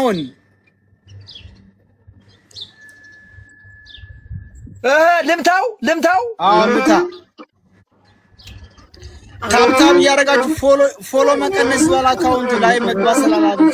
ሰለሞን ልምታው ልምታ ታብታብ ያረጋችሁ ፎሎ መቀነስ ባላ አካውንት ላይ መግባት ስላላችሁ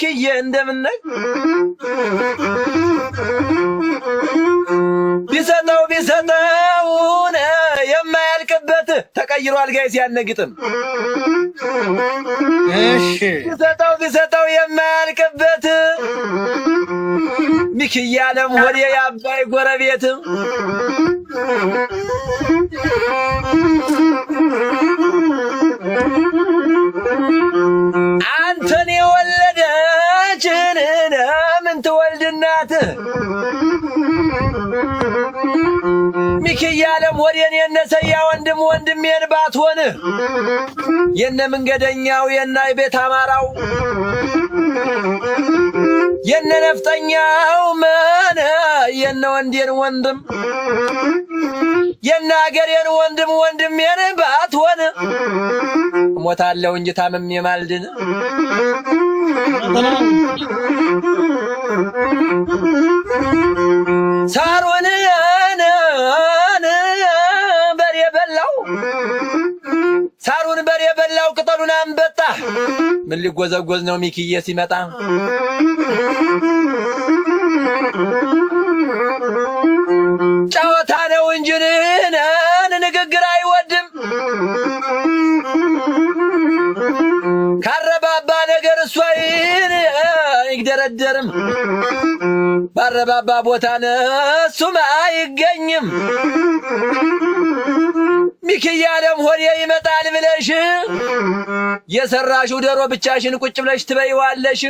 ሚኪዬ እንደምነህ ቢሰጠው የማያልቅበት ተቀይሯል ጋይስ ያነግጥም እሺ ቢሰጠው የማያልቅበት ሚኪዬ ዓለም ሆዴ የአባይ ጎረቤት አንተን የወለደችን ምን ትወልድናት ሚኪዬ ዓለም ሆዴን የነሰያ ወንድሜን ባትሆን የነ መንገደኛው የነ ቤት አማራው የነ ነፍጠኛው ማነ የነ ወንዴን ወንድም የነ አገሬን ወንድሜን ባትሆን ሞታለሁ እንጂ ታምሜ ማልድን ሳሩን በሬ በላው ቅጠሉን አንበጣ ምን ሊጎዘጎዝ ነው ሚኪዬ ሲመጣ ጨዋታ ነው እንጂ ንግግር አይወድም ካረባባ ነገር እሱ አይግደረደርም ባረባባ ቦታ እሱም አይገኝም ሚኪዬ ዓለም ሆዴ ይመጣል ብለሽ የሰራሽው ደሮ ብቻሽን ቁጭ ብለሽ ትበይዋለሽ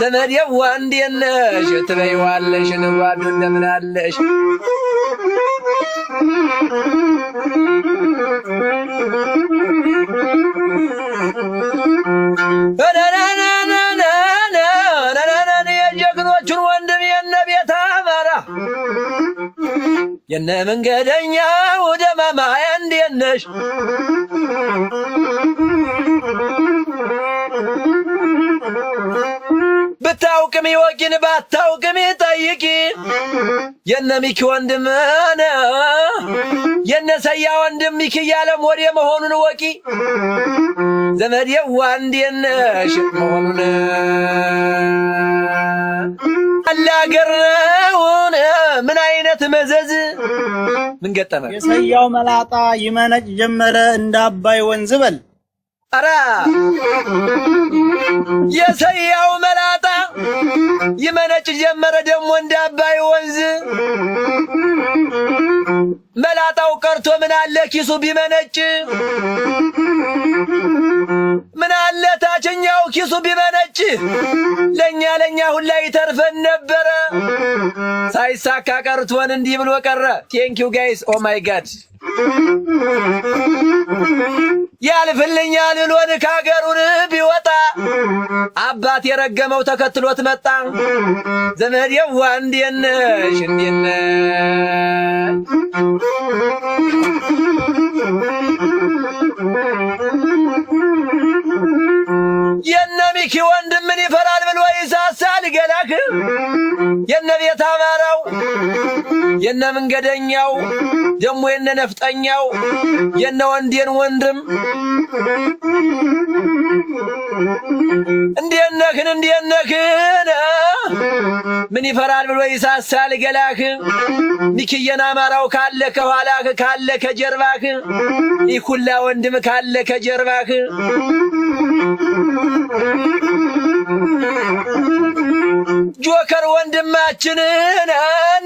ዘመዴው እንዴት ነሽ ትበይዋለሽ ንዋዱ እንደምን አለሽ የጀግኖቹን ወንድም የነ ቤት አማራ የነ መንገደኛው ደማማ እንዴት ነሽ ብታውቅም ይወቂን ባታውቅም ጠይቂ የነ ሚኪ ወንድም የነ ሰያ ወንድም ሚኪዬ ዓለም ሆዴ መሆኑን ወቂ ዘመዴዋ እንዴት ነሽ መሆኑን አላገረውን ምን አይነት መዘዝ ምን ገጠመ የሰያው መላጣ ይመነጭ ጀመረ እንደ አባይ ወንዝ በል አራ የሰያው መላጣ ይመነጭ ጀመረ ደሞ እንደ አባይ ወንዝ መላጣው ቀርቶ ምን አለ ኪሱ ቢመነጭ ምን አለ ታችኛው ኪሱ ቢመነጭ ለኛ ሁላ ይተርፈን ነበረ ሳይሳካ ቀርቶን እንዲህ ብሎ ቀረ ቴንኪው ጋይስ ኦ ማይ ጋድ ያልፍልኛል ብሎን ካገሩን ቢወጣ አባት የረገመው ተከትሎት መጣ ዘመዴዋ እንዴት ነሽ የነ ሚኪ ወንድም ምን ይፈራል ብሎ ይሳሳል ገላክ የነ ቤት አማራው የነ መንገደኛው ደሞ የነ ነፍጠኛው የነ ወንዴን ወንድም እንዴት ነህ ምን ይፈራል ብሎ ይሳሳል ገላክ ሚኪዬን አማራው ካለ ከኋላክ ካለ ከጀርባክ ይኩላ ወንድም ካለ ከጀርባክ ጆከር ወንድማችንን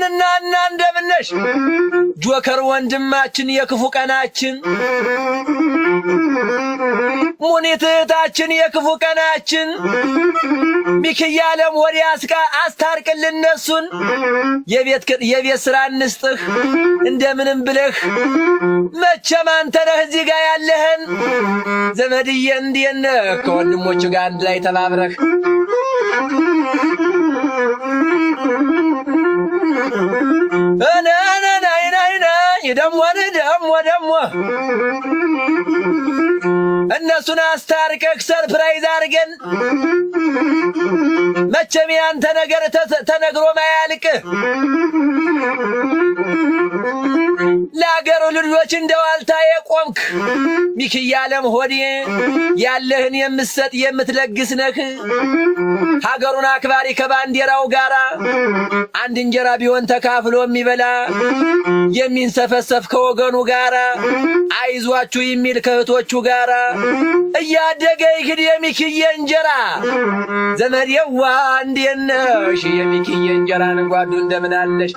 እናና እንደምነሽ ጆከር ወንድማችን የክፉ ቀናችን ሙኒት እህታችን የክፉ ቀናችን ሚክያለም ወዲያስካ አስታርቅልን እነሱን የቤት ስራ እንስጥህ እንደምንም ብለህ መቼም አንተ ነህ እዚህ ጋር ያለህን ዘመድዬ እንዴት ነህ ከወንድሞቹ ጋር አንድ ላይ ተባብረህ ደሞ እነሱን አስታርቀህ ሰርፕራይዝ አድርገን መቼም ያንተ ነገር ተነግሮ ማያልቅ ለአገሩ ልጆች እንደዋልታ የቆምክ ሚክያለም ሆዴ ያለህን የምትሰጥ የምትለግስ ነህ ሀገሩን አክባሪ ከባንዲራው ጋራ አንድ እንጀራ ቢሆን ተካፍሎ የሚበላ የሚንሰፈሰፍ ከወገኑ ጋራ አይዟችሁ የሚል ከእህቶቹ ጋራ እያደገ ይክድ የሚክየ እንጀራ ዘመዴዋ እንዴት ነሽ የሚክየ እንጀራን ጓዱ እንደምን አለሽ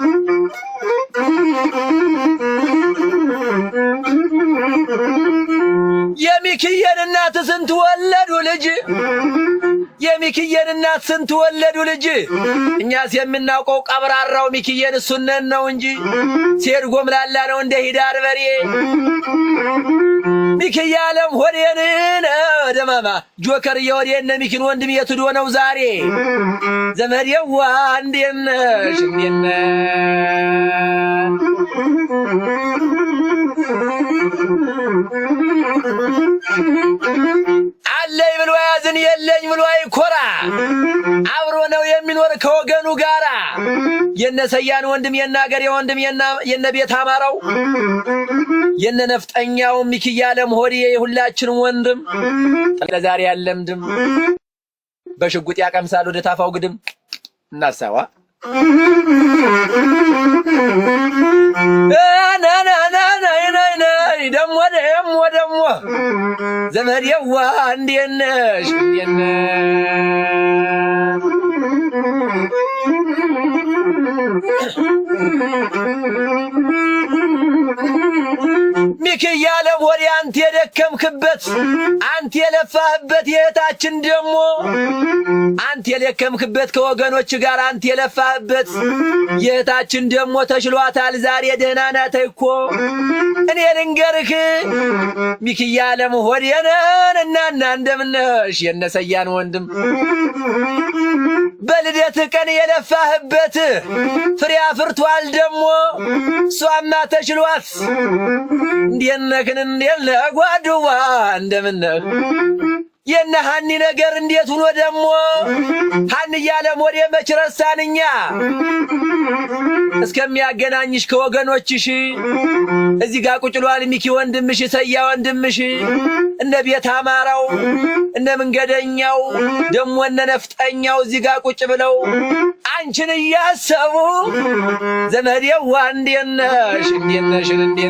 የሚክየን እናት ስንት ወለዱ ልጅ የሚክየን እናት ስንት ወለዱ ልጅ እኛስ የምናውቀው ቀብራራው ሚክየን እሱነን ነው እንጂ ሲሄድ ጎምላላ ነው እንደ ሂዳር በሬ ሚክያለም ሆዴን ደማማ ጆከር የሆዴን ሚኪን ወንድም የትዶ ነው ዛሬ ዘመዴዋ እንዴት ነሽ አለኝ ብሎ ያዝን የለኝ ብሎ አይኮራ አብሮ ነው የሚኖር ከወገኑ ጋራ የነሰያን ወንድም የናገር የወንድም የነቤት አማራው የነነፍጠኛው ሚክያለም ሆዴ የሁላችን ወንድም ለዛሬ ያለምድም በሽጉጥ ያቀምሳል ወደ ታፋው ግድም እናሳዋ ደሞ ዘመዴዋ እንዴት ነሽ ሚክያለም ሆዴ አንተ የደከምክበት አንተ የለፋህበት የእህታችን ደሞ አንተ የደከምክበት ከወገኖች ጋር አንተ የለፋህበት የእህታችን ደሞ ተሽሏታል ዛሬ ደህና ናት እኮ እኔ ልንገርህ ሚክያለም ሆዴን እናና እንደምነሽ የነሰያን ወንድም በልደት ቀን የለፋህበት ፍሬ አፍርቷል ደሞ ሷማ ተሽሏት እንዴት ነህ ጓዱዋ እንደምን ነህ የነ ሀኒ ነገር እንዴት ሆኖ ደሞ ሀኒያለም ወዴ መች ረሳንኛ እስከሚያገናኝሽ ከወገኖችሽ እዚህ ጋር ቁጭሏል ሚኪ ወንድምሽ ሰያ ወንድምሽ እነ ቤት አማራው እነ መንገደኛው ደሞ እነ ነፍጠኛው እዚህ ጋር ቁጭ ብለው አንቺን እያሰቡ ዘመዴዋ እንዴት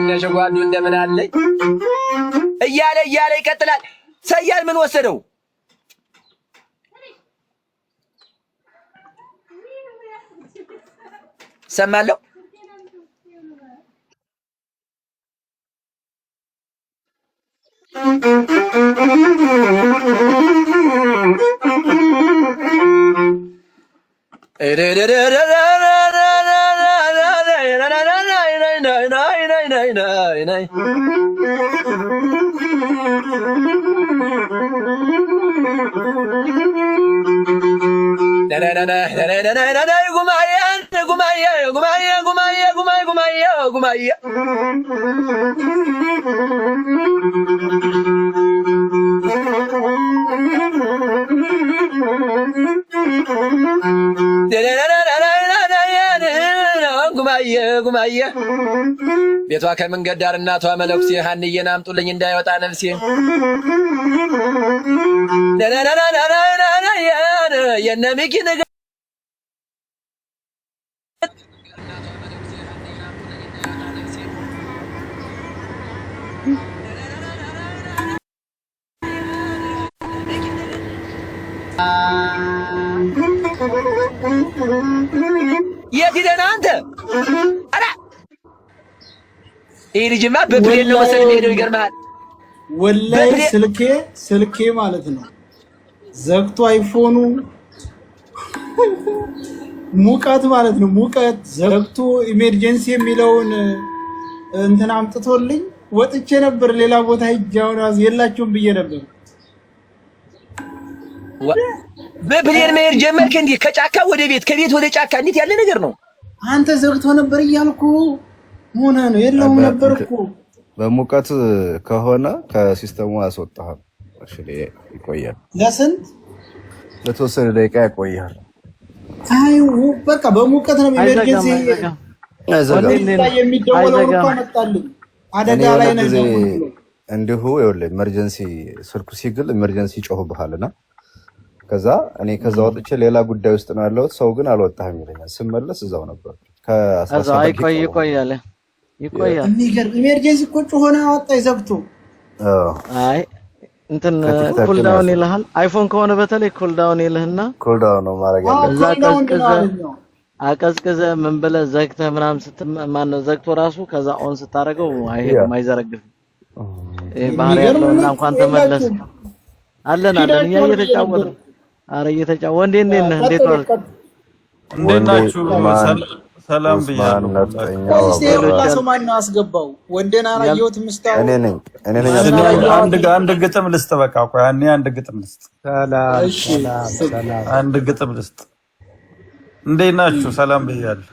ነሽ ጓዱ እንደምን አለኝ እያለ ይቀጥላል ሰያን ምን ወሰደው ሰማለሁ ጉማየ ቤቷ ከመንገድ ዳር እናቷ መለኩሴ ሀንዬን አምጡልኝ እንዳይወጣ ነፍሴ የነሚኪ ነገር የት ሄደህ አንተ? አራ ይሄ ልጅማ በፕሌን ነው መሰለኝ ሄደው ይገርምሃል። ወላሂ ስልኬ ማለት ነው ዘግቶ አይፎኑ ሙቀት ማለት ነው ሙቀት ዘግቶ ኢመርጀንሲ የሚለውን እንትን አምጥቶልኝ ወጥቼ ነበር ሌላ ቦታ ሄጃው ራስ የላችሁም ብዬ ነበር። በፕሌን መሄድ ጀመርክ እንዴ? ከጫካ ወደ ቤት ከቤት ወደ ጫካ እንዴት ያለ ነገር ነው? አንተ ዘግቶ ነበር እያልኩ ሆነ ነው የለውም ነበር እኮ። በሙቀት ከሆነ ከሲስተሙ አስወጣሃል። እሺ ይቆያል። ለስንት ለተወሰነ ደቂቃ ይቆያል። አዩ በቃ በሙቀት ነው ኢመርጀንሲ የሚደወለው እኮ መጣልኝ አደጋ ላይ ነው እንዲሁ ይኸውልህ ኢመርጀንሲ ስልኩ ሲግል ኢመርጀንሲ ጮህብሃልና ከዛ እኔ ከዛ ወጥቼ ሌላ ጉዳይ ውስጥ ነው ያለሁት። ሰው ግን አልወጣህም ይለኛል። ስመለስ እዛው ነበር። ይቆያል። የሚገርም ኢመርጀንሲ እኮ ጮሆና አወጣኝ ዘግቶ። አይ እንትን ኩል ዳውን ይልሃል። አይፎን ከሆነ በተለይ ኩል ዳውን ይልህና ኩል ዳውን ነው ማድረግ ያለብህ። አቀዝቅዘ ምን ብለህ ዘግተህ ምናምን ማነው ዘግቶ ራሱ ከዛ ኦን ስታረገው አይሄድም አይዘረግፍም። ባህሪ ያለውና እንኳን ተመለስ አለን እኛ እየተጫወትን አረ እየተጫወትን እንዴት ዋልክ? እንዴት ናችሁ? ሰላም ብያለሁ። ማን ነው አስገባው? ወንዴና አራየሁት ምስታው እኔ ነኝ። አንድ ግጥም ልስጥ። በቃ ቆይ አንድ ግጥም ልስጥ። ሰላም አንድ ግጥም ልስጥ። እንዴት ናችሁ? ሰላም ብያለሁ።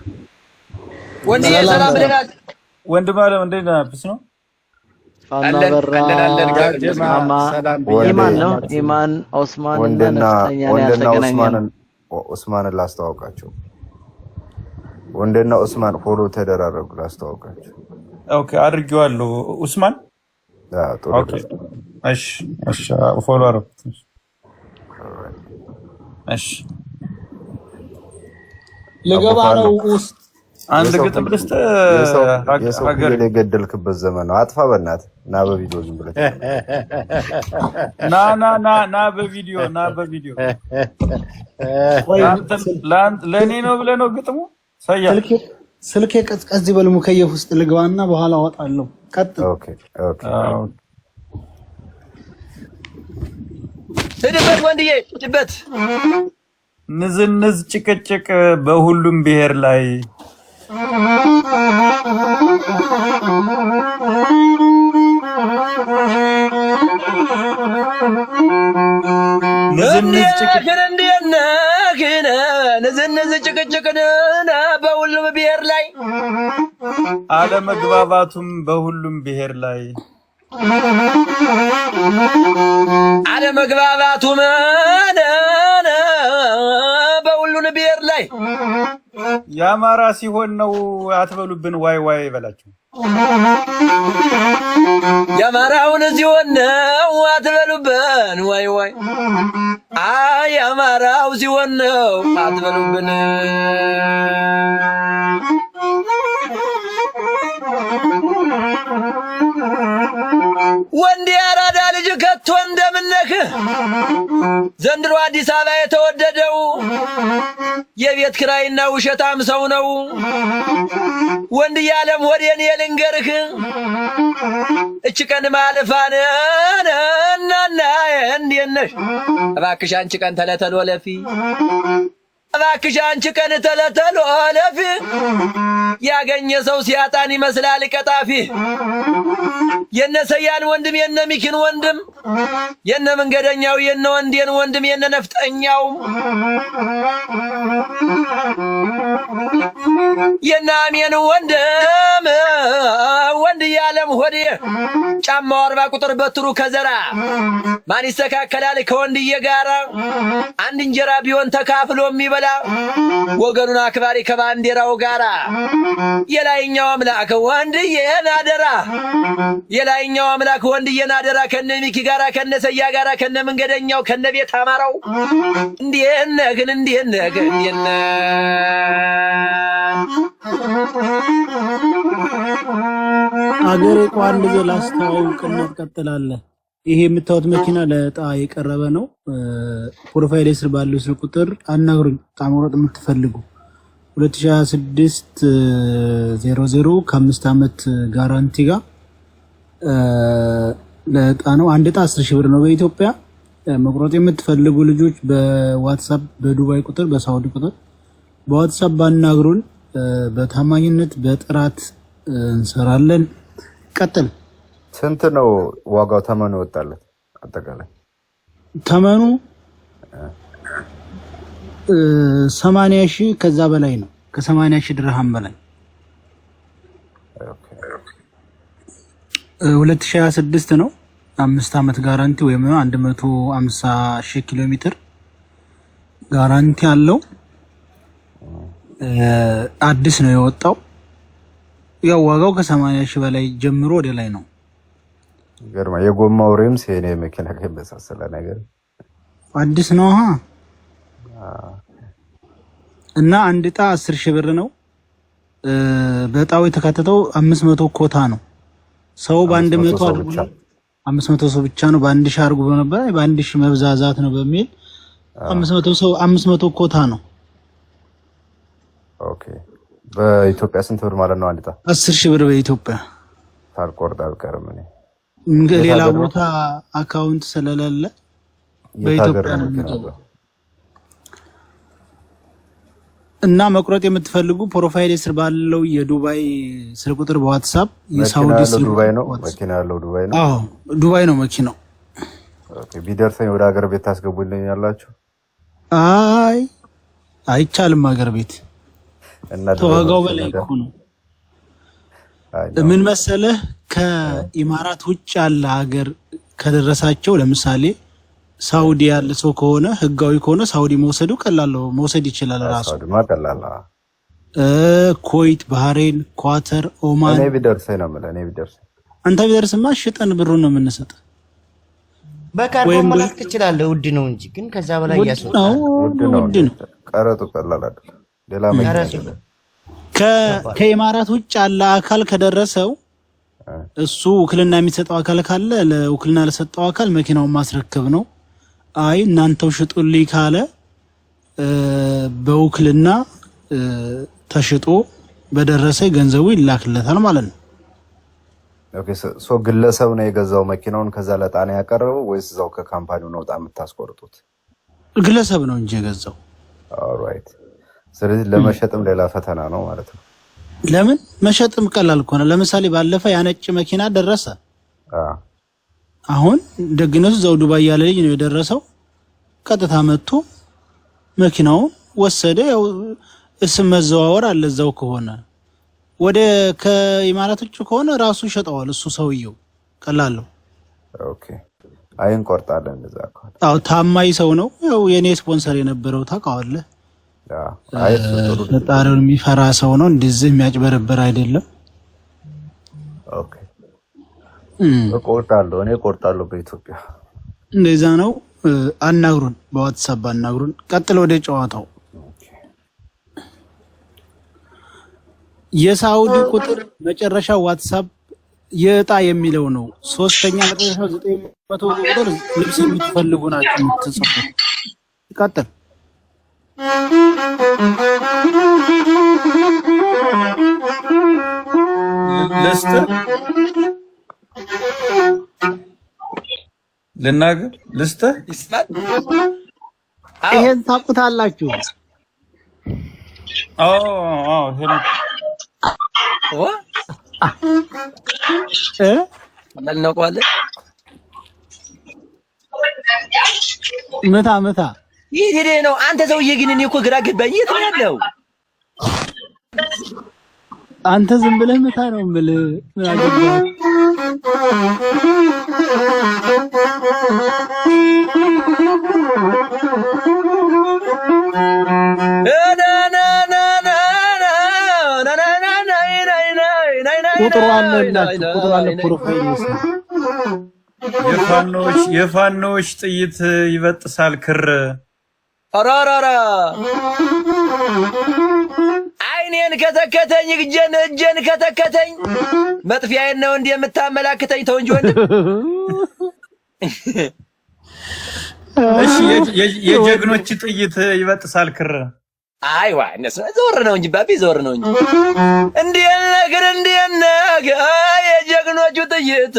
ወንዴ ሰላም ብለናል። ወንድም አለም እንዴት ናችሁ? ነው ኢማን ኦስማን ወንድና ኦስማንን ላስተዋውቃቸው። ወንድና ኦስማን ፎሎ ተደራረጉ ላስተዋውቃቸው። ኦኬ አድርጌዋለሁ። ኡስማን ኦኬ እሺ ፎሎ አደረኩት። እሺ ለገባ ነው ውስጥ አንድ ግጥም ልስጥ። ሀገር የገደልክበት ዘመን ነው። አጥፋ በእናትህ ና በቪዲዮ ዝም ብለህ ና በቪዲዮ ለእኔ ነው ብለህ ነው ግጥሙ። ስልኬ ቀዝቀዝ ይበል ሙከየፍ ውስጥ ልግባና በኋላ አወጣለሁ። ቀጥል። ሂድበት ወንድዬ ሂድበት። ንዝንዝ ጭቅጭቅ በሁሉም ብሔር ላይ ንዝንዝ ጭቅጭቅን በሁሉም ብሔር ላይ አለመግባባቱም በሁሉም ብሔር ላይ አለመግባባቱም በሁሉም ብሔር ላይ የአማራ ሲሆን ነው አትበሉብን ዋይ ዋይ በላችሁ። የአማራውን ሲሆን ነው አትበሉብን ዋይ ዋይ። አይ የአማራው ሲሆን ነው አትበሉብን። ወንድ ያራዳ ልጅ ከቶ እንደምነህ ዘንድሮ አዲስ አበባ የተወደደው የቤት ኪራይና ውሸታም ሰው ነው። ወንድ ያለም ወዴን የልንገርህ እች ቀን ማለፋን እናና እንዴት ነሽ? እባክሽ አንቺ ቀን ተለተሎ ለፊ እባክሽ አንቺ ቀን ተለተሎ ለፊ ያገኘ ሰው ሲያጣን ይመስላል ቀጣፊ። የነ ሰያን ወንድም የነ ሚኪን ወንድም የነ መንገደኛው የነ ወንዴን ወንድም የነ ነፍጠኛው የነ አሜን ወንድም ወንድ ያለም ሆዴ ጫማው 40 ቁጥር በትሩ ከዘራ ማን ይስተካከላል ከወንድዬ ጋራ? አንድ እንጀራ ቢሆን ተካፍሎ የሚበላ ወገኑን አክባሪ ከባንዲራው ጋራ የላይኛው አምላክ ወንድዬን አደራ የላይኛው አምላክ ወንድዬን አደራ ከነ ሚኪ ጋራ ከነ ሰያ ጋራ ከነ መንገደኛው ከነ ቤት አማራው እንዴት ነህ እንዴት ነህ አገሬ እኮ አንድ ላስተዋውቅና ትቀጥላለህ። ይሄ የምታዩት መኪና ለዕጣ የቀረበ ነው። ፕሮፋይል ስር ባለው ስልክ ቁጥር አናግሩኝ። ዕጣ መቁረጥ የምትፈልጉ 2026 00 ከ5 ዓመት ጋራንቲ ጋር ለዕጣ ነው። አንድ ዕጣ 10 ሺህ ብር ነው በኢትዮጵያ። መቁረጥ የምትፈልጉ ልጆች በዋትስአፕ በዱባይ ቁጥር በሳውዲ ቁጥር በዋትስአፕ ባናግሩን። በታማኝነት በጥራት እንሰራለን። ቀጥል። ስንት ነው ዋጋው? ተመኑ ወጣለት? አጠቃላይ ተመኑ 80 ሺህ ከዛ በላይ ነው። ከ80 ሺህ ድርሃም በላይ 2026 ነው። 5 ዓመት ጋራንቲ ወይም 150 ሺህ ኪሎ ሜትር ጋራንቲ አለው። አዲስ ነው የወጣው። ያው ዋጋው ከ80 ሺህ በላይ ጀምሮ ወደ ላይ ነው። ገርማ የጎማው ሪምስ የኔ መኪና ከመሳሰለ ነገር አዲስ ነው። እና አንድ ዕጣ 10 ሺህ ብር ነው። በዕጣው የተካተተው 500 ኮታ ነው። ሰው በ100 አድርጉ 500 ሰው ብቻ ነው። በ1000 አድርጉ ነበር። በ1000 መብዛዛት ነው በሚል 500 ሰው 500 ኮታ ነው። ኦኬ በኢትዮጵያ ስንት ብር ማለት ነው? አንድ ዕጣ 10 ሺህ ብር በኢትዮጵያ ታልቆርጥ አልቀርም። እኔ ሌላ ቦታ አካውንት ስለሌለ በኢትዮጵያ ነው የሚገባው። እና መቁረጥ የምትፈልጉ ፕሮፋይል ስር ባለው የዱባይ ስልክ ቁጥር በዋትስአፕ የሳውዲ ስልክ ዱባይ ነው መኪና ያለው ዱባይ ነው። አዎ ዱባይ ነው መኪናው። ኦኬ ቢደርሰኝ ወደ ሀገር ቤት ታስገቡልኝ ያላችሁ? አይ አይቻልም። ሀገር ቤት እና ተዋጋው በላይ እኮ ነው። ምን መሰለህ ከኢማራት ውጭ ያለ ሀገር ከደረሳቸው ለምሳሌ ሳውዲ ያለ ሰው ከሆነ ህጋዊ ከሆነ ሳውዲ መውሰዱ ቀላል ነው። መውሰድ ይችላል ራሱ። ሳውዲ ማቀላል። ኩዌት፣ ባህሬን፣ ኳተር፣ ኦማን እኔ ቢደርሰኝ ነው ማለት እኔ ቢደርሰኝ አንተ ቢደርስማ ሽጠን ብሩን ነው የምንሰጥ። በካርጎ መላክ ትችላለህ። ውድ ነው እንጂ ግን ከዛ በላይ ያስወጣል። ውድ ነው። ቀረጡ ቀላል አይደል? ሌላ መኪና ከኢማራት ውጭ ያለ አካል ከደረሰው እሱ ውክልና የሚሰጠው አካል ካለ ለውክልና ለሰጠው አካል መኪናውን ማስረከብ ነው። አይ እናንተው ሽጡልኝ ካለ በውክልና ተሽጦ በደረሰ ገንዘቡ ይላክለታል ማለት ነው። ኦኬ ሶ ግለሰብ ነው የገዛው መኪናውን ከዛ ለጣና ያቀረበው ወይስ እዛው ከካምፓኒው ነው ጣም የምታስቆርጡት? ግለሰብ ነው እንጂ የገዛው። ኦልራይት። ስለዚህ ለመሸጥም ሌላ ፈተና ነው ማለት ነው። ለምን መሸጥም ቀላል ከሆነ ለምሳሌ ባለፈ ያነጭ መኪና ደረሰ። አሁን ደግነቱ ዘው ዱባይ ያለ ልጅ ነው የደረሰው። ቀጥታ መጥቶ መኪናውን ወሰደ። ያው እስም መዘዋወር አለ እዛው ከሆነ ወደ ከኢማራቶቹ ከሆነ ራሱ ይሸጠዋል እሱ ሰውየው። ቀላል ነው። ኦኬ አይን ቆርጣለን እንደዛ ከሆነ አው ታማኝ ሰው ነው። ያው የኔ ስፖንሰር የነበረው ታውቃለህ። ፈጣሪውን የሚፈራ ሰው ነው። እንደዚህ የሚያጭበረበር አይደለም። ኦኬ እኔ ቆርጣለሁ በኢትዮጵያ እንደዛ ነው። አናግሩን፣ በዋትስአፕ አናግሩን። ቀጥሎ ወደ ጨዋታው። የሳውዲ ቁጥር መጨረሻ ዋትስአፕ የዕጣ የሚለው ነው። ሶስተኛ መጨረሻው 900 ቁጥር ልብስ የምትፈልጉ ናችሁ የምትጽፉት። ቀጥል። ልናገር ልስጥህ። ይሄን ታውቁታላችሁ? ምታ ይሄ ሄደህ ነው አንተ ሰውዬ። ግን እኔ እኮ ግራ ገባኝ። የት ነው ያለው? አንተ ዝም ብለህ ምታ ነው የምልህ። ምን አገባህ? ቁጥሩ አለላችሁ። ቁጥሩ አለ ፕሮፋይል የፋኖች ጥይት ይበጥሳል ክር። አራራራ አይኔን ከተከተኝ እጄን ከተከተኝ መጥፊያዬን ነው እንዴ የምታመላክተኝ? ተው እንጂ ወንድም እሺ የጀግኖች ጥይት ይበጥሳል ክር። አይዋ እነሱ ዘወር ነው እንጂ ባቢ ዘወር ነው እንጂ እንዴት ነገር የጀግኖቹ ጥይት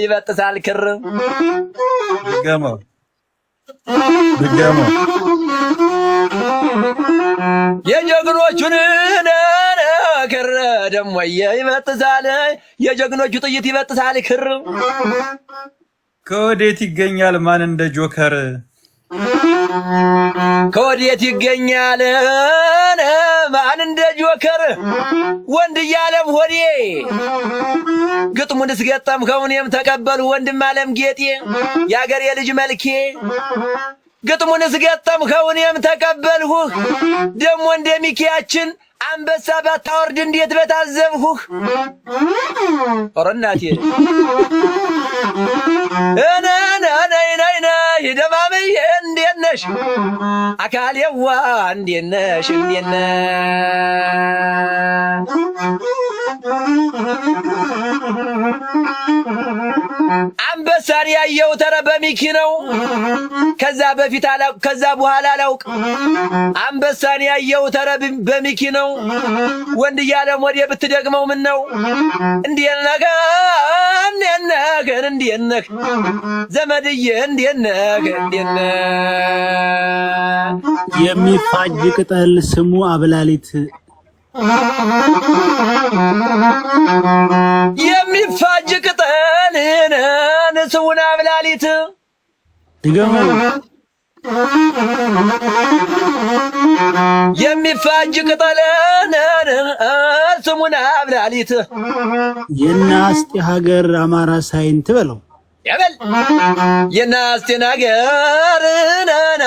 ይበጥሳል ክር። ድገመው የጀግኖቹን ክር ደግሞ ይበጥሳል የጀግኖቹ ጥይት ይበጥሳል ክር። ከወዴት ይገኛል ማን እንደ ጆከር? ከወዴት ይገኛል ማን እንደ ጆከር? ወንድ እያለም ሆዴ ግጥሙን እስገጠምከው እኔም ተቀበሉ ወንድም አለም ጌጤ የአገሬ ልጅ መልኬ ግጥሙን እስገጠምከው እኔም ተቀበልሁህ ደሞ እንደሚኪያችን አንበሳ ባታወርድ እንዴት በታዘብሁህ። ኧረ እናቴ ደማምዬ እንዴት ነሽ አካሌዋ እንዴት ነሽ እንዴት ነሽ? አንበሳን ያየው ተረ በሚኪ ነው ከዛ በፊት አላውቅ ከዛ በኋላ አላውቅ። አንበሳን ያየው ተረ በሚኪ ነው ወንድ እያለም ወዴ ብትደግመው ምን ነው? እንዴት ነህ እንዴት ነህ ዘመድዬ እንዴት ነህ እንዴት ነህ? የሚፋጅ ቅጠል ስሙ አብላሊት የሚፋጅ ቅጠል ስሙን አብላሊት ድገመው። የሚፋጅ ቅጠል ስሙን አብላሊት የናስቲ ሀገር አማራ ሳይንት በለው ያበል የናስቲን ሀገር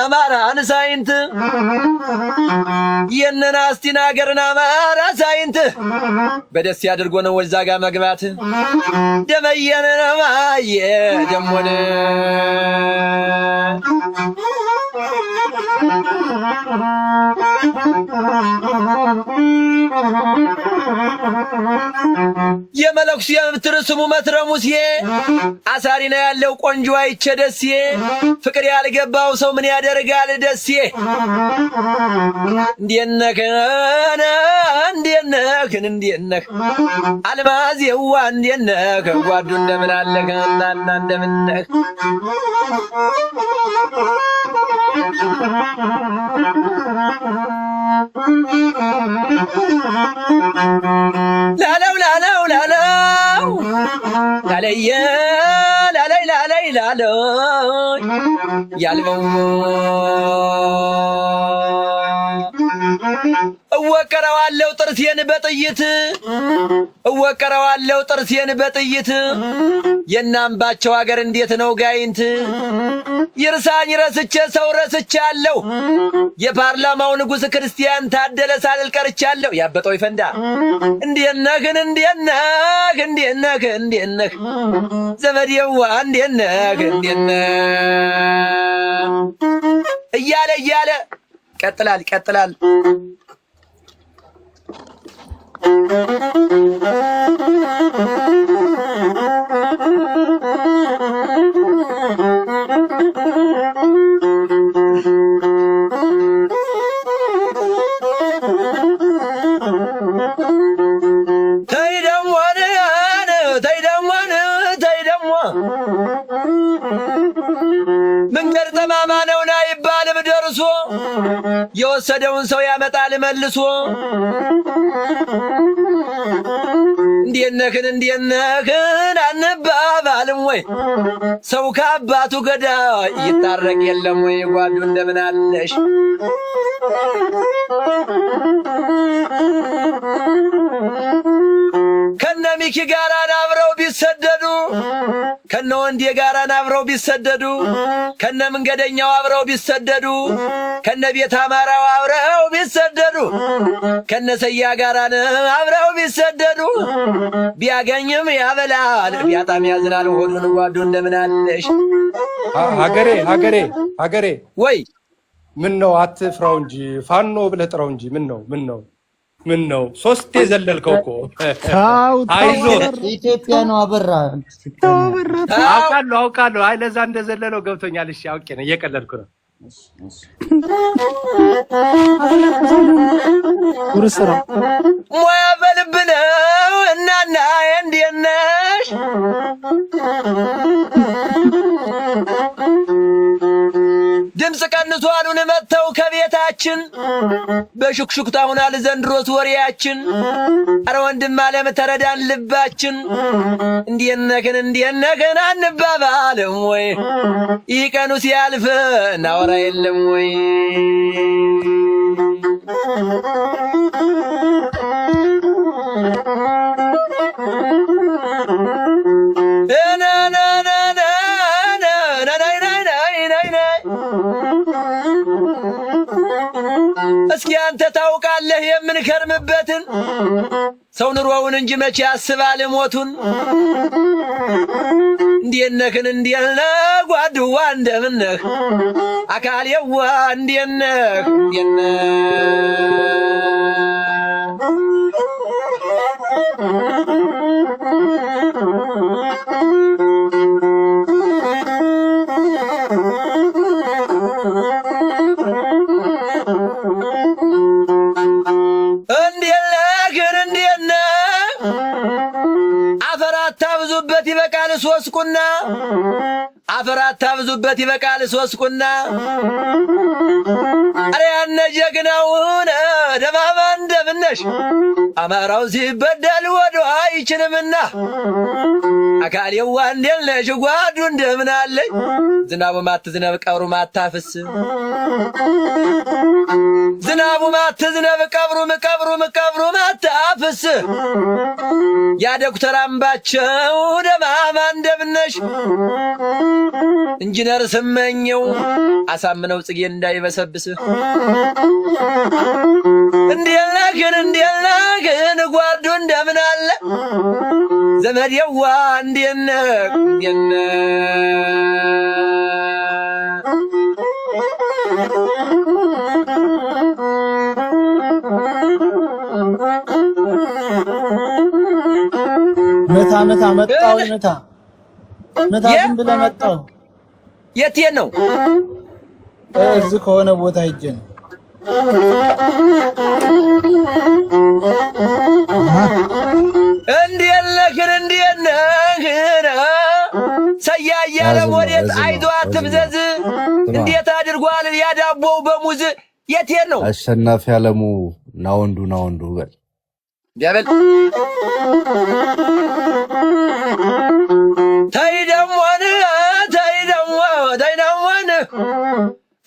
አማራን ሳይንት የናስቲን ሀገርን አማራ ሳይንት በደስ ያድርጎ ነው ወልዛ ጋር መግባት ደመየን ማየ ደሞን የመለኩሴ ምትር ስሙ መትረሙሴ አሳሪ ነው ያለው ቆንጆ አይቼ ደሴ ፍቅር ያልገባው ሰው ምን ያደርጋል ደሴ? እንዴት ነህ አልማዜዋ እንዴት ነህ ጓዱ እንደምን አለህ እናና እንደምን ነህ? ላለው ላለየ ላለይ ላለው ያልበው እወቀረዋለሁ ጥርሴን በጥይት እወቀረዋለሁ ጥርሴን በጥይት የናምባቸው ሀገር እንዴት ነው ጋይንት? ይርሳኝ ረስቼ ሰው ረስቻለሁ የፓርላማው ንጉሥ ክርስቲያን ታደለ ሳልል ቀርቻለሁ። ያበጠው ይፈንዳ እንዴት ነህ ዘመዴዋ እንዴት ነህ እያለ ይቀጥላል። መንገድ ጠማማ ነውና አይባልም ደርሶ የወሰደውን ሰው ያመጣል መልሶ። እንዴት ነህን አንባባልም ወይ ሰው ከአባቱ ገዳ ይታረቅ የለም ወይ? ጓዱ እንደምን አለሽ ከነ ሚኪ ጋራ አብረው ቢሰደዱ ከነ ወንዴ ጋራ አብረው ቢሰደዱ ከነ መንገደኛው አብረው ቢሰደዱ ከነ ቤት አማራው አብረው ቢሰደዱ ከነ ሰያ ጋራ አብረው ቢሰደዱ ቢያገኝም ያበላል ቢያጣም ያዝናል ሆዱን ጓዱ እንደምን አለሽ? ሀገሬ ወይ ምን ነው አትፍራው እንጂ ፋኖ ብለህ ጥራው እንጂ ምን ነው ምን ነው ሶስቴ ዘለልከው እኮ አይዞ ኢትዮጵያ ነው አበራ አውቃለሁ አይ ለዛ እንደዘለለው ገብቶኛል እሺ አውቄ ነው እየቀለድኩ ነው ወርሰራ ሞያ በልብ ነው እናና እንዴት ነሽ ድምፅ ቀንሷሉን መተው ከቤታችን በሹክሹክታ ሆናል ዘንድሮስ ወሬያችን አረ ወንድም አለም ተረዳን ልባችን እንዴት ነህን አንባባልም ወይ ይህ ቀኑ ሲያልፍ ናወራ የለም ወይ እስኪ አንተ ታውቃለህ የምንከርምበትን ሰው ኑሮውን እንጂ መቼ ያስባል ሞቱን እንዴት ነህ ጓድዋ እንደምን ነህ አካሌዋ እንዴት ነህ አፈራታ ብዙበት ይበቃል ሶስቁና አረ ያነ ጀግናውን ደማማ እንደምነሽ አማራው ሲበደል ወዶ አይችልምና አካሌዋ እንዴት ነሽ ጓዱ እንደምን አለኝ ዝናቡ ማትዝነብ ቀብሩ ማታፍስ ዝናቡ ማትዝነብ ቀብሩ ማታፍስ ያ ዶክተር አምባቸው ደማማ እንደምነሽ ኢንጂነር ስመኘው አሳምነው ጽጌ እንዳይበሰብስ እንዴት ነህ ጓዱ እንደምን አለ ዘመዴዋ እንዴት ነህ መታ መጣው መታ ዝም ብለህ መጣው የት ነው እዚህ ከሆነ ቦታ ሂጅ ነው እንዴት ነህ ሰያያለ ወዴት አይዶ አትብዘዝ እንዴት አድርጓል ያዳቦው በሙዝ የት ነው አሸናፊ አለሙ ናወንዱ በል ቢያበል ታይደሞን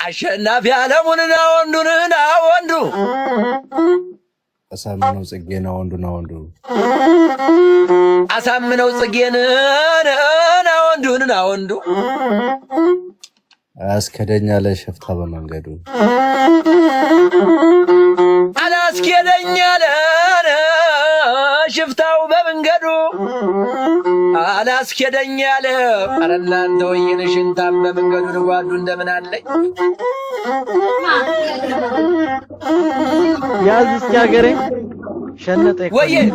አሸናፊ አለሙን ናወንዱ አሳምነው ጽጌ ናወንዱ አሳምነው ጽጌን ናወንዱ አስከደኛ ለሽፍታ በመንገዱ አላስከደኛ ሽፍታው በመንገዱ አላስከደኛ ኧረ እናንተ ወይንሽን ታም በመንገዱ ጓዱ እንደምን አለኝ ያዝ እስኪ ሀገሬ ሸነጠ ወይን